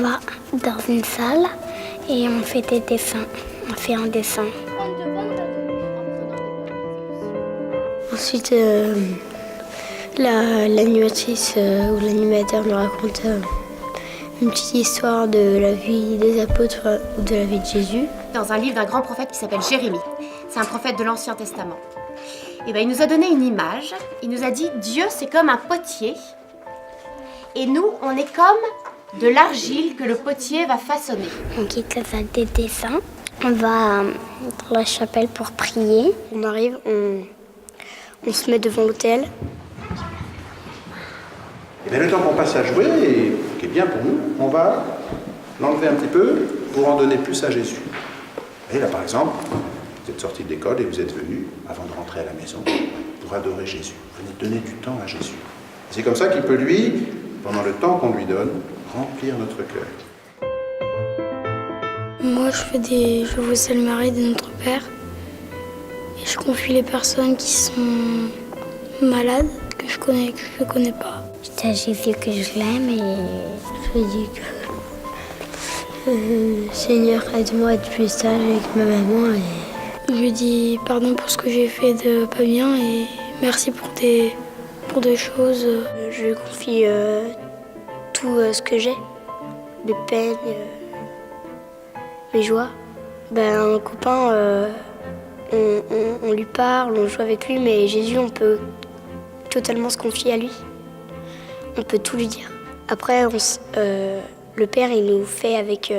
va dans une salle et on fait des dessins. On fait un dessin. Ensuite, l'animatrice ou l'animateur nous raconte une petite histoire de la vie des apôtres ou de la vie de Jésus. Dans un livre d'un grand prophète qui s'appelle Jérémie. C'est un prophète de l'Ancien Testament. Et il nous a donné une image. Il nous a dit Dieu, c'est comme un potier. Et nous, on est comme de l'argile que le potier va façonner. On quitte la salle des dessins. On va dans la chapelle pour prier. On arrive, on se met devant l'autel. Et bien, le temps qu'on passe à jouer, et qui est bien pour nous, on va l'enlever un petit peu pour en donner plus à Jésus. Et là, par exemple, vous êtes sorti de l'école et vous êtes venu, avant de rentrer à la maison, pour adorer Jésus. Vous venez donner du temps à Jésus. Et c'est comme ça qu'il peut, lui, pendant le temps qu'on lui donne, remplir notre cœur. Moi, je vous salue Marie de notre Père. Et je confie les personnes qui sont malades, que je connais pas. Je dis à Jésus que je l'aime et je lui dis que Seigneur, aide-moi à être plus sage avec ma maman. Et je lui dis pardon pour ce que j'ai fait de pas bien et merci pour des choses. Je lui confie tout ce que j'ai, mes peines, mes joies. Un copain, on lui parle, on joue avec lui, mais Jésus, on peut totalement se confier à lui. On peut tout lui dire. Après, le Père, il nous fait avec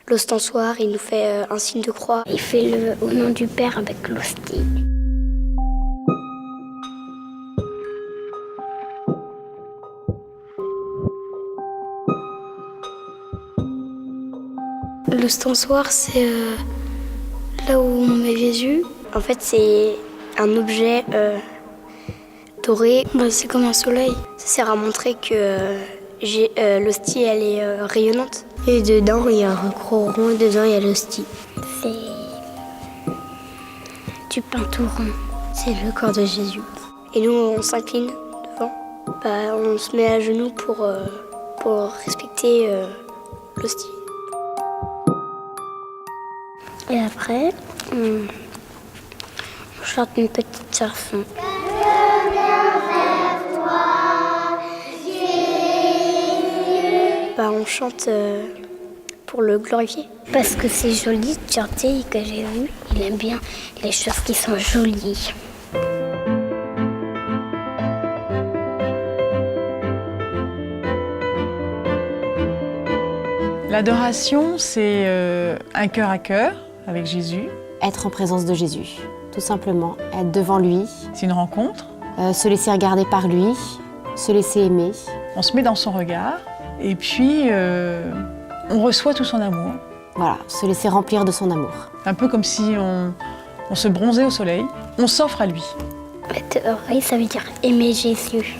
l'ostensoir, il nous fait un signe de croix. Il fait au nom du Père avec l'hostie. L'ostensoir, c'est là où on met Jésus. En fait, c'est un objet doré. C'est comme un soleil. Ça sert à montrer que l'hostie, elle est rayonnante. Et dedans, il y a un gros rond, et dedans, il y a l'hostie. C'est du pain tout rond. C'est le corps de Jésus. Et nous, on s'incline devant. On se met à genoux pour respecter l'hostie. Et après, on chante une petite chanson. On chante pour le glorifier. Parce que c'est joli de chanter et que j'ai vu, il aime bien les choses qui sont jolies. L'adoration, c'est un cœur à cœur avec Jésus. Être en présence de Jésus, tout simplement. Être devant lui. C'est une rencontre. Se laisser regarder par lui, se laisser aimer. On se met dans son regard et puis on reçoit tout son amour. Voilà, se laisser remplir de son amour. Un peu comme si on se bronzait au soleil. On s'offre à lui. Adorer, ça veut dire aimer Jésus.